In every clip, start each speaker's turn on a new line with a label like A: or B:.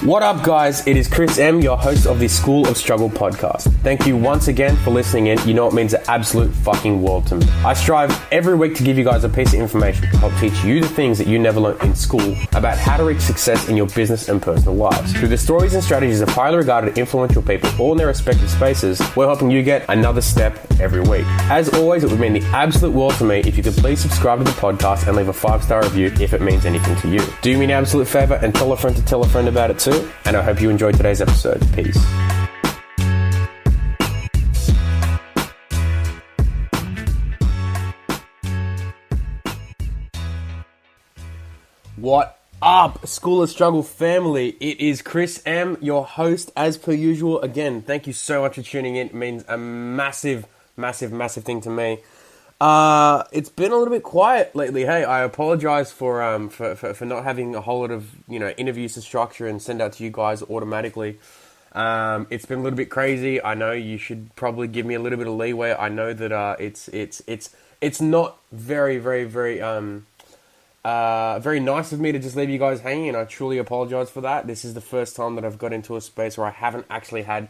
A: What up, guys? It is Chris M, your host of the School of Struggle podcast. Thank you once again for listening in. You know it means the absolute fucking world to me. I strive every week to give you guys a piece of information to help teach you the things that you never learned in school about how to reach success in your business and personal lives. Through the stories and strategies of highly regarded influential people all in their respective spaces, we're helping you get another step every week. As always, it would mean the absolute world to me if you could please subscribe to the podcast and leave a 5-star review if it means anything to you. Do me an absolute favor and tell a friend about it too. And I hope you enjoyed today's episode. Peace. What up, School of Struggle family? It is Chris M, your host, as per usual. Again, thank you so much for tuning in. It means a massive thing to me. It's been a little bit quiet lately. Hey, I apologize for not having a whole lot of, interviews to structure and send out to you guys automatically. It's been a little bit crazy. I know you should probably give me a little bit of leeway. I know that it's not very nice of me to just leave you guys hanging, and I truly apologize for that. This is the first time that I've got into a space where I haven't actually had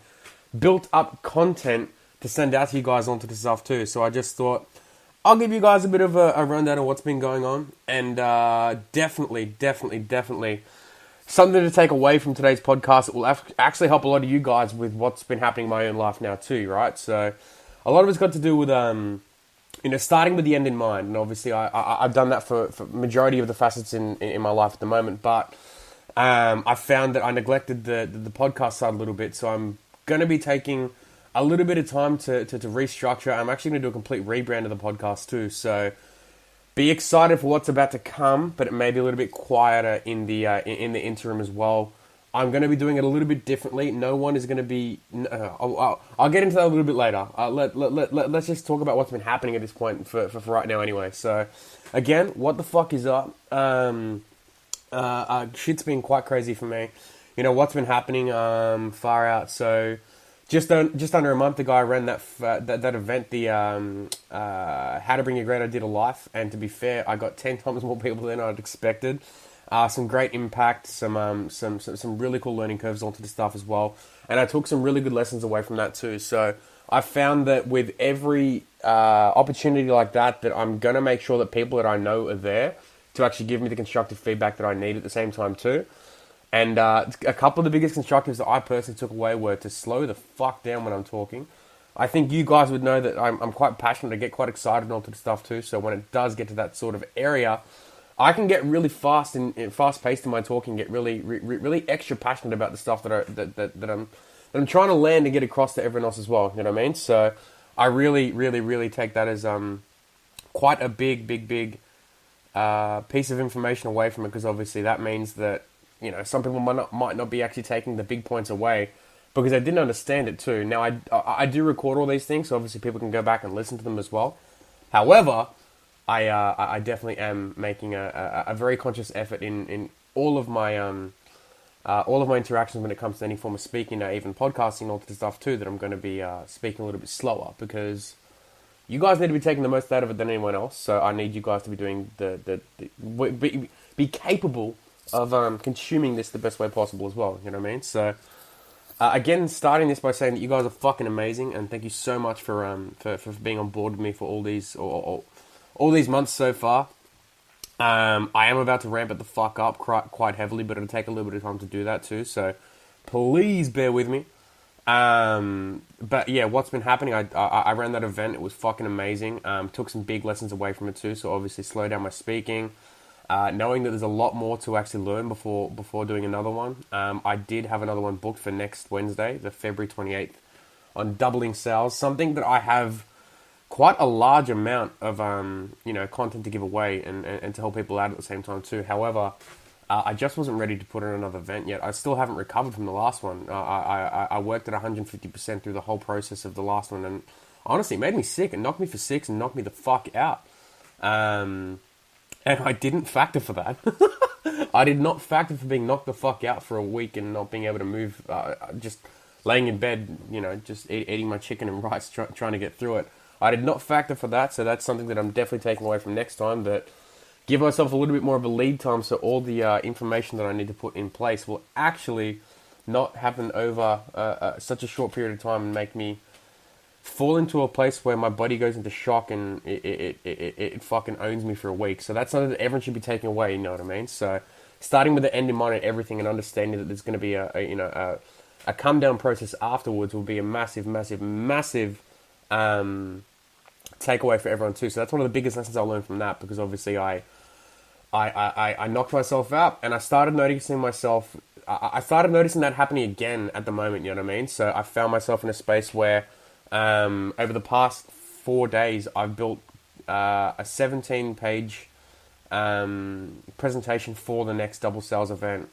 A: built up content to send out to you guys onto the stuff too. So I just thought I'll give you guys a bit of a rundown of what's been going on, and definitely something to take away from today's podcast. It will actually help a lot of you guys with what's been happening in my own life now too, right? So a lot of it's got to do with starting with the end in mind, and obviously I've done that for majority of the facets in my life at the moment, but I found that I neglected the podcast side a little bit, so I'm going to be taking a little bit of time to restructure. I'm actually going to do a complete rebrand of the podcast too, so be excited for what's about to come, but it may be a little bit quieter in the interim as well. I'm going to be doing it a little bit differently. No one is going to be... I'll get into that a little bit later. Let's just talk about what's been happening at this point for right now anyway. So, again, what the fuck is up? Shit's been quite crazy for me. What's been happening far out. So, just under a month ago, I ran that event, the How to Bring Your Great Idea to Life. And to be fair, I got 10 times more people than I'd expected. Some great impact, some really cool learning curves onto the stuff as well. And I took some really good lessons away from that too. So I found that with every opportunity like that I'm going to make sure that people that I know are there to actually give me the constructive feedback that I need at the same time too. And a couple of the biggest constructives that I personally took away were to slow the fuck down when I'm talking. I think you guys would know that I'm quite passionate. I get quite excited and all the stuff too. So when it does get to that sort of area, I can get really fast and fast-paced in my talking, get really extra passionate about the stuff that I'm trying to land and get across to everyone else as well. You know what I mean? So I really take that as quite a big piece of information away from it, because obviously that means that some people might not be actually taking the big points away because they didn't understand it too. Now I do record all these things, so obviously people can go back and listen to them as well. However, I definitely am making a very conscious effort in all of my interactions when it comes to any form of speaking, even podcasting, all this stuff too, that I'm going to be speaking a little bit slower, because you guys need to be taking the most out of it than anyone else. So I need you guys to be doing be capable of consuming this the best way possible as well. You know what I mean? So again, starting this by saying that you guys are fucking amazing, and thank you so much for being on board with me for all these months so far. I am about to ramp it the fuck up quite heavily, but it'll take a little bit of time to do that too, so please bear with me. But yeah, what's been happening, I ran that event. It was fucking amazing. Took some big lessons away from it too, so obviously slow down my speaking, knowing that there's a lot more to actually learn before doing another one. I did have another one booked for next Wednesday, the February 28th, on doubling sales, something that I have quite a large amount of content to give away and to help people out at the same time too. However, I just wasn't ready to put in another event yet. I still haven't recovered from the last one. I worked at 150% through the whole process of the last one, and honestly, it made me sick. It knocked me for 6 and knocked me the fuck out. And I didn't factor for that. I did not factor for being knocked the fuck out for a week and not being able to move, just laying in bed, just eating my chicken and rice, trying to get through it. I did not factor for that, so that's something that I'm definitely taking away from next time, that give myself a little bit more of a lead time, so all the information that I need to put in place will actually not happen over such a short period of time and make me fall into a place where my body goes into shock and it fucking owns me for a week. So that's something that everyone should be taking away, you know what I mean? So starting with the end in mind and everything, and understanding that there's going to be a come down process afterwards will be a massive takeaway for everyone too. So that's one of the biggest lessons I learned from that, because obviously I knocked myself out, and I started noticing myself. I started noticing that happening again at the moment. You know what I mean? So I found myself in a space where, over the past 4 days, I've built a 17-page presentation for the next double sales event,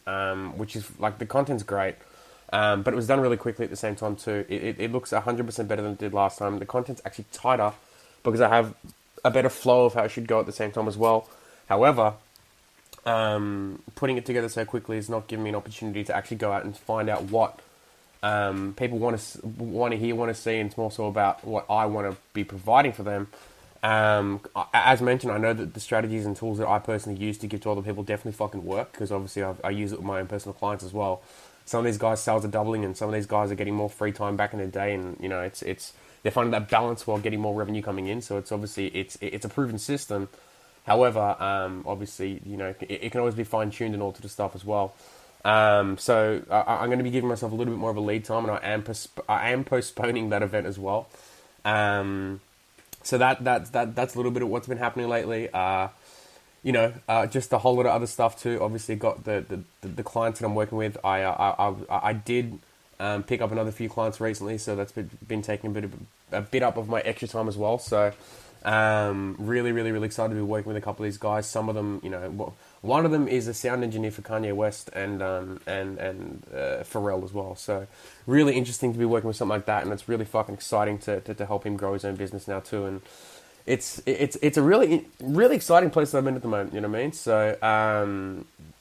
A: which is like, the content's great, but it was done really quickly at the same time too. It looks 100% better than it did last time. The content's actually tighter because I have a better flow of how it should go at the same time as well. However, putting it together so quickly is not giving me an opportunity to actually go out and find out what people want to hear, want to see, and it's more so about what I want to be providing for them. As mentioned, I know that the strategies and tools that I personally use to give to other people definitely fucking work, because obviously I use it with my own personal clients as well. Some of these guys' sales are doubling, and some of these guys are getting more free time back in their day, and you know it's they're finding that balance while getting more revenue coming in. So it's obviously it's a proven system. However, obviously, you know, it can always be fine-tuned and all to the stuff as well. So I'm going to be giving myself a little bit more of a lead time, and I am postponing that event as well. So that's a little bit of what's been happening lately. Just a whole lot of other stuff too. Obviously, got the clients that I'm working with. I did pick up another few clients recently, so that's been taking a bit up of my extra time as well. So really excited to be working with a couple of these guys. Some of them, you know, one of them is a sound engineer for Kanye West and Pharrell as well. So really interesting to be working with something like that, and it's really fucking exciting to help him grow his own business now too. And it's a really exciting place that I'm in at the moment. You know what I mean? So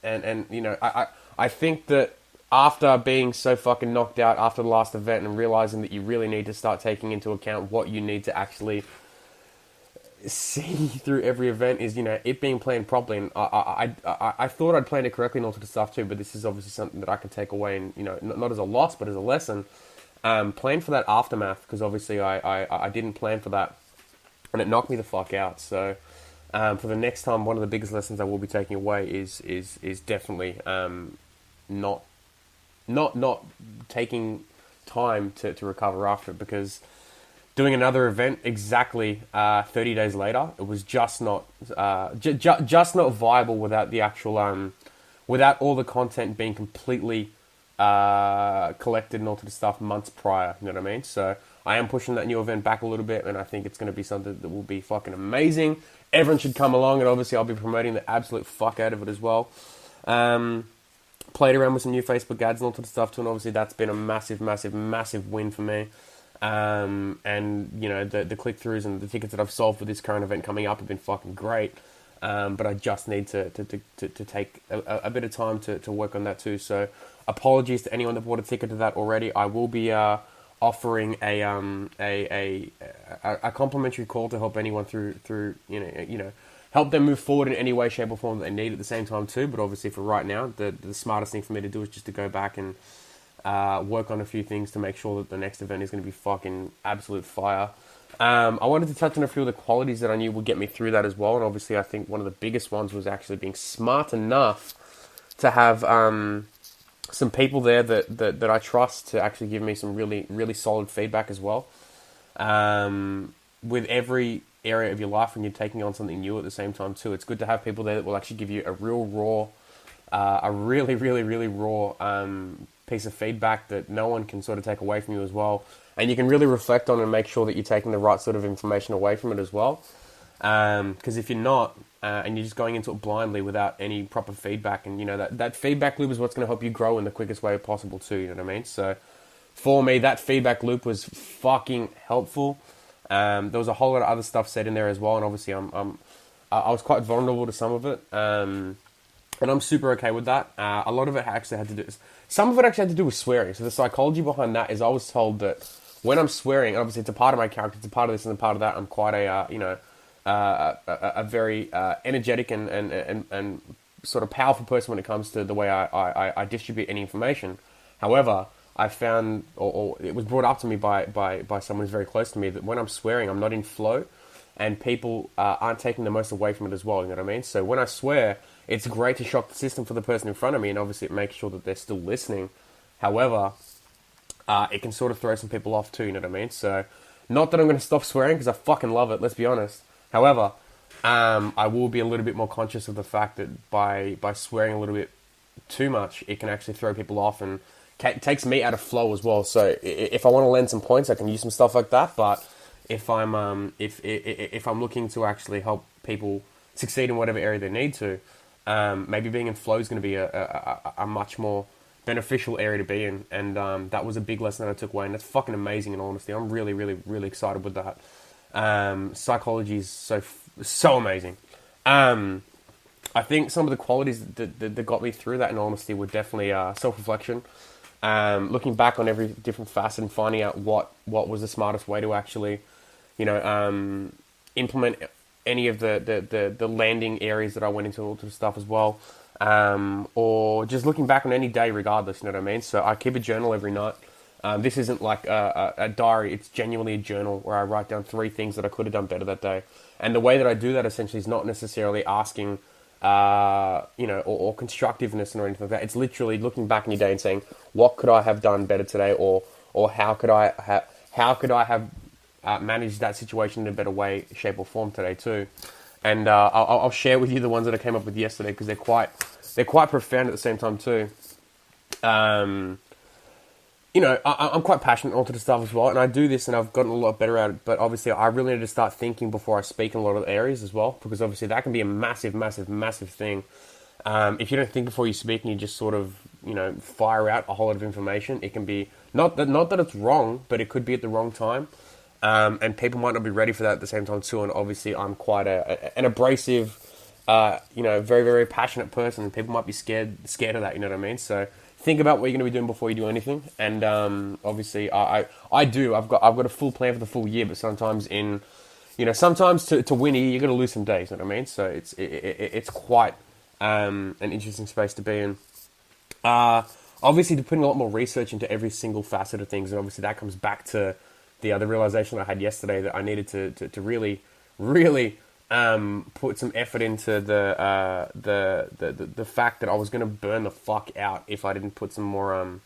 A: and you know, I think that after being so fucking knocked out after the last event and realizing that you really need to start taking into account what you need to actually see through every event is, you know, it being planned properly. And I thought I'd planned it correctly and all sorts of stuff too, but this is obviously something that I can take away and, you know, not as a loss, but as a lesson. Plan for that aftermath, because obviously I didn't plan for that, and it knocked me the fuck out. So for the next time, one of the biggest lessons I will be taking away is definitely not taking time to recover after it, because doing another event exactly 30 days later, it was just not just not viable without the actual without all the content being completely collected and all to the stuff months prior. You know what I mean? So I am pushing that new event back a little bit, and I think it's going to be something that will be fucking amazing. Everyone should come along, and obviously I'll be promoting the absolute fuck out of it as well. Played around with some new Facebook ads and all sorts of stuff too, and obviously that's been a massive win for me. And you know, the click-throughs and the tickets that I've sold for this current event coming up have been fucking great. But I just need to take a bit of time to work on that too. So apologies to anyone that bought a ticket to that already. I will be offering a complimentary call to help anyone through you know help them move forward in any way, shape or form that they need at the same time too. But obviously for right now, the smartest thing for me to do is just to go back and work on a few things to make sure that the next event is going to be fucking absolute fire. I wanted to touch on a few of the qualities that I knew would get me through that as well. And obviously I think one of the biggest ones was actually being smart enough to have some people there that I trust to actually give me some really solid feedback as well. With every area of your life when you're taking on something new at the same time too, it's good to have people there that will actually give you a real raw, a really raw piece of feedback that no one can sort of take away from you as well. And you can really reflect on and make sure that you're taking the right sort of information away from it as well. Because if you're not, and you're just going into it blindly without any proper feedback, and you know that feedback loop is what's going to help you grow in the quickest way possible too. You know what I mean? So for me, that feedback loop was fucking helpful. There was a whole lot of other stuff said in there as well, and obviously I was quite vulnerable to some of it. And I'm super okay with that. A lot of it actually had to do... Some of it actually had to do with swearing. So the psychology behind that is I was told that when I'm swearing, obviously it's a part of my character, it's a part of this and a part of that, I'm quite a, a very energetic and sort of powerful person when it comes to the way I distribute any information. However, I found, or it was brought up to me by someone who's very close to me, that when I'm swearing, I'm not in flow, and people aren't taking the most away from it as well. You know what I mean? So when I swear, it's great to shock the system for the person in front of me, and obviously it makes sure that they're still listening. However, it can sort of throw some people off too. You know what I mean? So, not that I'm going to stop swearing because I fucking love it. Let's be honest. However, I will be a little bit more conscious of the fact that by swearing a little bit too much, it can actually throw people off and takes me out of flow as well. So if I want to lend some points, I can use some stuff like that. But if I'm if I'm looking to actually help people succeed in whatever area they need to, maybe being in flow is going to be a much more beneficial area to be in. And that was a big lesson that I took away, and that's fucking amazing. In all honesty, I'm really, really, really excited with that. Psychology is so amazing. I think some of the qualities that got me through that, in all honesty, were definitely self-reflection. Looking back on every different facet and finding out what was the smartest way to actually, implement any of the landing areas that I went into, all the stuff as well. Or just looking back on any day regardless, you know what I mean? So I keep a journal every night. This isn't like a diary, it's genuinely a journal where I write down 3 things that I could have done better that day. And the way that I do that essentially is not necessarily asking, or constructiveness or anything like that. It's literally looking back in your day and saying, what could I have done better today, or how could I have managed that situation in a better way, shape, or form today too. And I'll share with you the ones that I came up with yesterday because they're quite profound at the same time too. I'm quite passionate onto the stuff as well, and I do this, and I've gotten a lot better at it. But obviously, I really need to start thinking before I speak in a lot of areas as well, because obviously that can be a massive, massive, massive thing. If you don't think before you speak and you just sort of, fire out a whole lot of information, it can be not that it's wrong, but it could be at the wrong time, and people might not be ready for that at the same time too. And obviously, I'm quite an abrasive, very, very passionate person, and people might be scared of that. You know what I mean? So think about what you're going to be doing before you do anything. And obviously, I do. I've got a full plan for the full year, but sometimes sometimes to win a year, you're going to lose some days. You know what I mean? So it's quite an interesting space to be in. Obviously, to putting a lot more research into every single facet of things, and obviously that comes back to the realization I had yesterday that I needed to really, really put some effort into the fact that I was going to burn the fuck out if I didn't put some more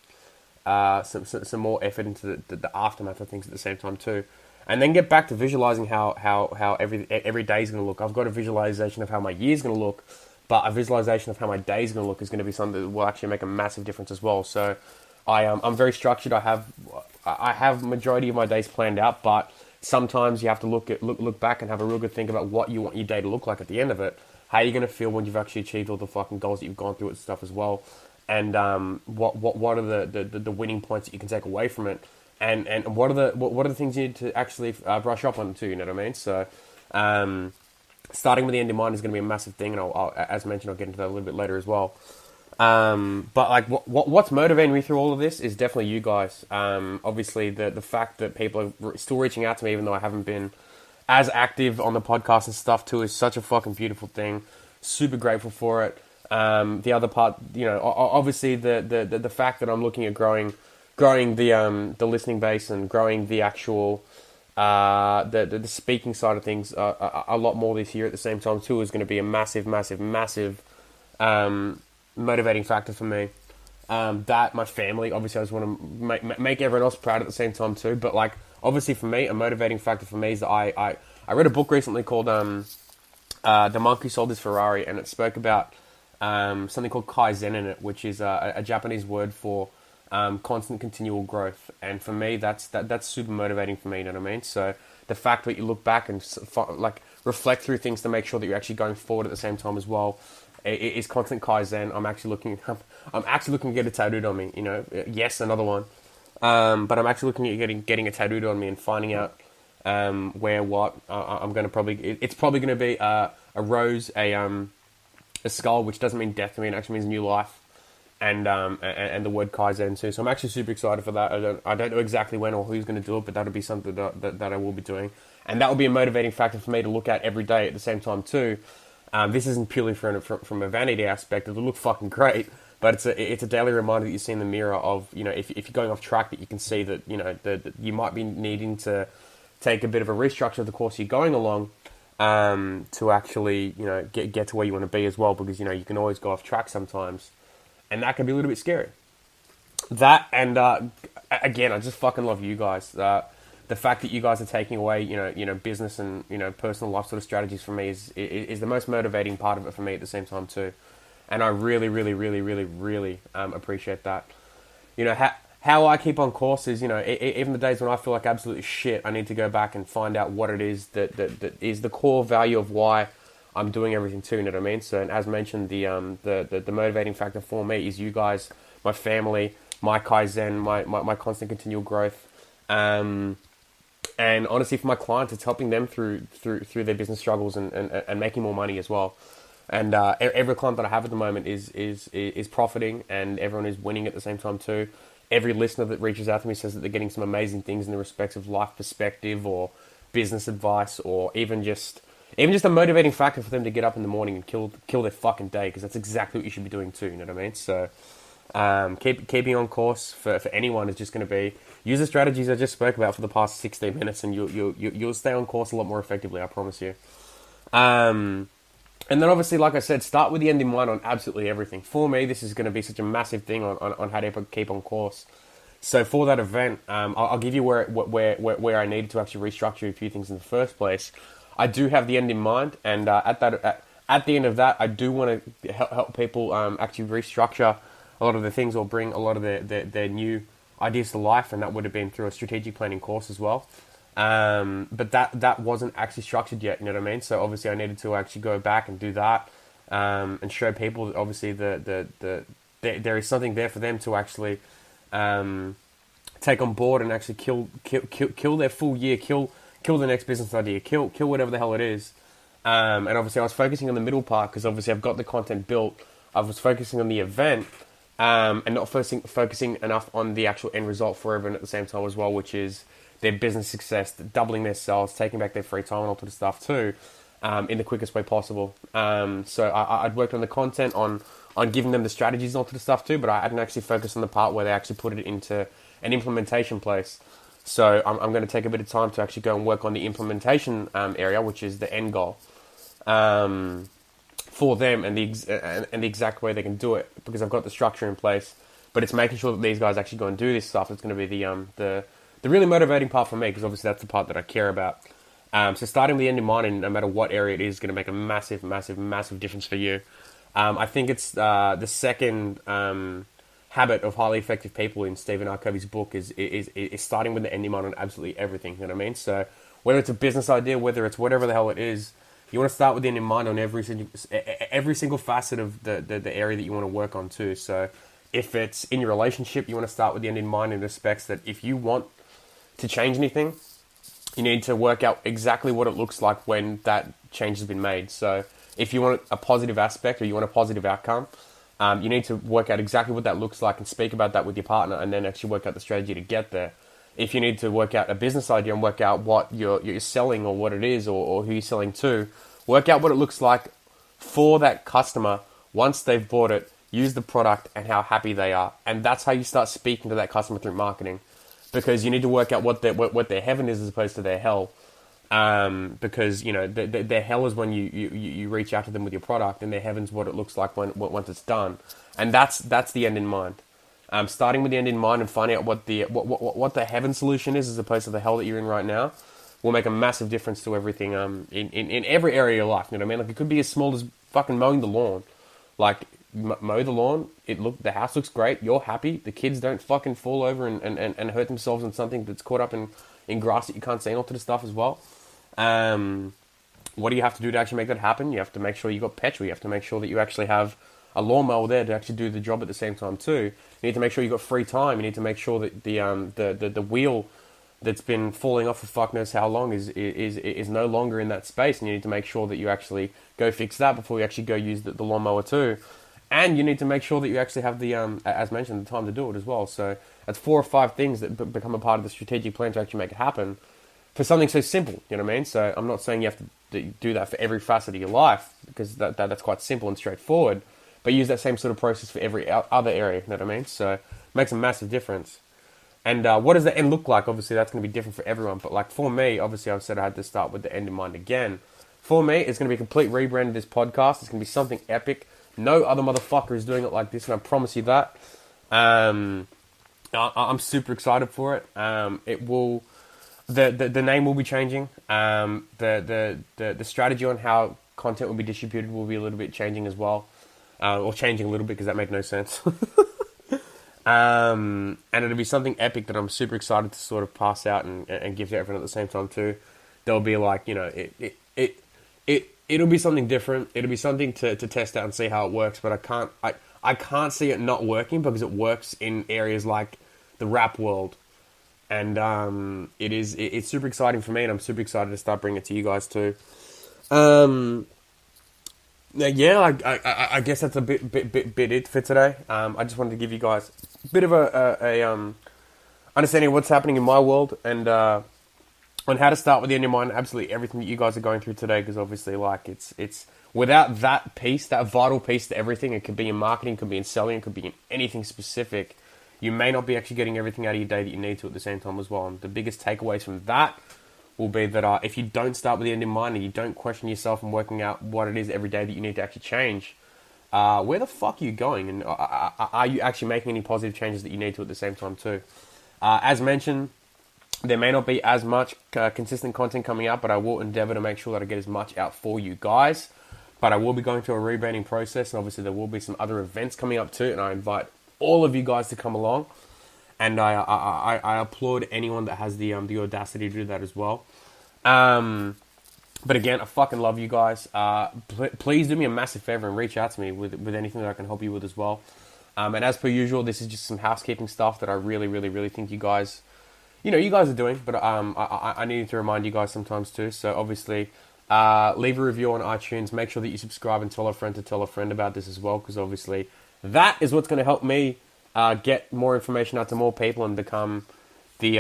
A: some more effort into the aftermath of things at the same time too, and then get back to visualizing how every day is going to look. I've got a visualization of how my year is going to look, but a visualization of how my day is going to look is going to be something that will actually make a massive difference as well. So I'm very structured. I have majority of my days planned out, but sometimes you have to look back and have a real good think about what you want your day to look like at the end of it. How you're going to feel when you've actually achieved all the fucking goals that you've gone through and stuff as well. And what are the winning points that you can take away from it, and what are the things you need to actually brush up on too. You know what I mean? So starting with the end in mind is going to be a massive thing, and I'll as mentioned, I'll get into that a little bit later as well. But like what's motivating me through all of this is definitely you guys. Obviously the fact that people are still reaching out to me, even though I haven't been as active on the podcast and stuff too, is such a fucking beautiful thing. Super grateful for it. The other part, obviously the fact that I'm looking at growing the listening base and growing the actual the speaking side of things a lot more this year at the same time too is going to be a massive motivating factor for me. That my family, obviously I just want to make everyone else proud at the same time too, but like obviously for me, a motivating factor for me is that I read a book recently called The Monk Who Sold His Ferrari, and it spoke about something called Kaizen in it, which is a Japanese word for constant continual growth. And for me, that's super motivating for me, you know what I mean? So the fact that you look back and like reflect through things to make sure that you're actually going forward at the same time as well is constant Kaizen. I'm actually looking to get it tattooed on me, yes, another one. But I'm actually looking at getting it tattooed on me and finding out where what I'm going to it's probably going to be a rose, a skull, which doesn't mean death to me, it actually means new life. and the word Kaizen too. So I'm actually super excited for that. I don't know exactly when or who's going to do it, but that'll be something that I will be doing, and that will be a motivating factor for me to look at every day at the same time too. This isn't purely from a vanity aspect. It'll look fucking great, but it's a daily reminder that you see in the mirror of, you know, if you're going off track, that you can see that, you know, that you might be needing to take a bit of a restructure of the course you're going along, to actually, you know, get to where you want to be as well, because, you know, you can always go off track sometimes, and that can be a little bit scary. That, and again, I just fucking love you guys. The fact that you guys are taking away, you know, business and, you know, personal life sort of strategies for me is the most motivating part of it for me at the same time too, and I really, really, really, really, really appreciate that. You know, how I keep on course is, you know, even the days when I feel like absolute shit, I need to go back and find out what it is that is the core value of why I'm doing everything too. You know what I mean? So, and as mentioned, the motivating factor for me is you guys, my family, my Kaizen, my constant continual growth. And honestly, for my clients, it's helping them through their business struggles and making more money as well. And every client that I have at the moment is profiting, and everyone is winning at the same time too. Every listener that reaches out to me says that they're getting some amazing things in the respects of life perspective or business advice, or even just a motivating factor for them to get up in the morning and kill their fucking day, because that's exactly what you should be doing too. You know what I mean? So keeping on course for anyone is just going to be use the strategies I just spoke about for the past 16 minutes, and you'll stay on course a lot more effectively. I promise you. And then obviously, like I said, start with the end in mind on absolutely everything. For me, this is going to be such a massive thing on how to keep on course. So for that event, I'll give you where I needed to actually restructure a few things in the first place. I do have the end in mind, and at the end of that, I do want to help people actually restructure a lot of the things, or bring a lot of their new ideas to life, and that would have been through a strategic planning course as well. But that wasn't actually structured yet, you know what I mean? So obviously I needed to actually go back and do that, and show people that obviously there is something there for them to actually take on board and actually kill their full year, kill the next business idea, kill whatever the hell it is. And obviously I was focusing on the middle part, because obviously I've got the content built. I was focusing on the event, and not focusing enough on the actual end result for everyone at the same time as well, which is their business success, doubling their sales, taking back their free time and all sort of stuff too, in the quickest way possible. So I'd worked on the content, on giving them the strategies and all sort of stuff too, but I hadn't actually focused on the part where they actually put it into an implementation place. So I'm going to take a bit of time to actually go and work on the implementation area, which is the end goal for them, and the exact way they can do it, because I've got the structure in place. But it's making sure that these guys actually go and do this stuff that's going to be the really motivating part for me, because obviously that's the part that I care about. So starting with the end in mind, and no matter what area it is going to make a massive, massive, massive difference for you. I think it's the second habit of highly effective people in Stephen R. Covey's book is starting with the end in mind on absolutely everything. You know what I mean? So whether it's a business idea, whether it's whatever the hell it is, you want to start with the end in mind on every single facet of the area that you want to work on too. So if it's in your relationship, you want to start with the end in mind in respects that if you want to change anything, you need to work out exactly what it looks like when that change has been made. So if you want a positive aspect, or you want a positive outcome, you need to work out exactly what that looks like and speak about that with your partner, and then actually work out the strategy to get there. If you need to work out a business idea and work out what you're selling, or what it is, or who you're selling to, work out what it looks like for that customer once they've bought it, use the product, and how happy they are. And that's how you start speaking to that customer through marketing. Because you need to work out what their heaven is as opposed to their hell. Because, you know, their hell is when you reach out to them with your product, and their heaven's what it looks like once it's done. And that's the end in mind. Starting with the end in mind and finding out what the heaven solution is as opposed to the hell that you're in right now will make a massive difference to everything in every area of your life. You know what I mean? Like, it could be as small as fucking mowing the lawn. Like, mow the lawn, the house looks great, you're happy, the kids don't fucking fall over and hurt themselves on something that's caught up in grass that you can't see, and all to the stuff as well. What do you have to do to actually make that happen? You have to make sure you got petrol, you have to make sure that you actually have a lawnmower there to actually do the job at the same time too. You need to make sure you got free time, you need to make sure that the wheel that's been falling off for fuck knows how long is no longer in that space, and you need to make sure that you actually go fix that before you actually go use the lawnmower too. And you need to make sure that you actually have the, as mentioned, the time to do it as well. So that's 4 or 5 things that become a part of the strategic plan to actually make it happen for something so simple, you know what I mean? So I'm not saying you have to do that for every facet of your life, because that's quite simple and straightforward, but use that same sort of process for every other area, you know what I mean? So it makes a massive difference. And what does the end look like? Obviously, that's going to be different for everyone. But like for me, obviously, I've said I had to start with the end in mind again. For me, it's going to be a complete rebrand of this podcast. It's going to be something epic. No other motherfucker is doing it like this, and I promise you that. I'm super excited for it. It will, the name will be changing. The strategy on how content will be distributed will be a little bit changing as well, or changing a little bit because that made no sense. And it'll be something epic that I'm super excited to sort of pass out and give to everyone at the same time too. There'll be like, you know, it'll be something different. It'll be something to test out and see how it works. But I can't see it not working, because it works in areas like the rap world, and it's super exciting for me, and I'm super excited to start bringing it to you guys too. Yeah, I guess that's a bit it for today. I just wanted to give you guys a bit of a understanding of what's happening in my world, and on how to start with the end in mind. Absolutely everything that you guys are going through today, because obviously, like, it's without that piece, that vital piece to everything. It could be in marketing, it could be in selling, it could be in anything specific. You may not be actually getting everything out of your day that you need to at the same time as well. And the biggest takeaways from that will be that if you don't start with the end in mind, and you don't question yourself and working out what it is every day that you need to actually change, where the fuck are you going? And are you actually making any positive changes that you need to at the same time too? As mentioned, there may not be as much consistent content coming out, but I will endeavor to make sure that I get as much out for you guys. But I will be going through a rebranding process, and obviously there will be some other events coming up too, and I invite all of you guys to come along. And I applaud anyone that has the audacity to do that as well. But again, I fucking love you guys. Please do me a massive favor and reach out to me with anything that I can help you with as well. And as per usual, this is just some housekeeping stuff that I really, really, really think you guys are doing. But I need to remind you guys sometimes too. So obviously, leave a review on iTunes. Make sure that you subscribe and tell a friend to tell a friend about this as well, because obviously that is what's going to help me get more information out to more people and become the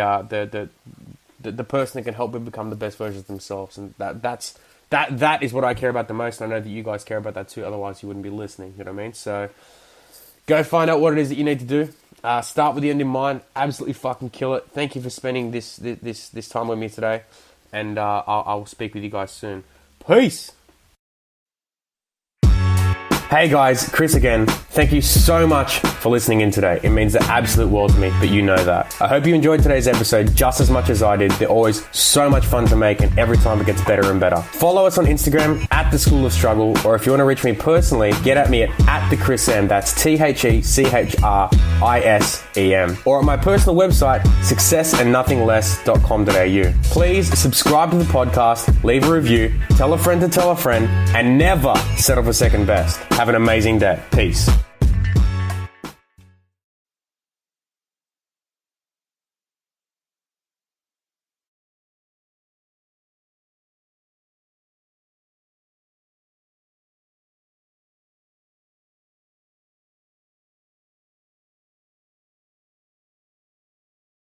A: person that can help them become the best versions of themselves. And that is what I care about the most. And I know that you guys care about that too. Otherwise, you wouldn't be listening. You know what I mean? So go find out what it is that you need to do. Start with the end in mind. Absolutely fucking kill it. Thank you for spending this time with me today. And I'll speak with you guys soon. Peace. Hey guys, Chris again. Thank you so much for listening in today. It means the absolute world to me, but you know that. I hope you enjoyed today's episode just as much as I did. They're always so much fun to make, and every time it gets better and better. Follow us on Instagram at The School of Struggle, or if you want to reach me personally, get at me at the Chris M. That's TheChrisem. Or at my personal website, successandnothingless.com.au. Please subscribe to the podcast, leave a review, tell a friend to tell a friend, and never settle for second best. Have an amazing day. Peace.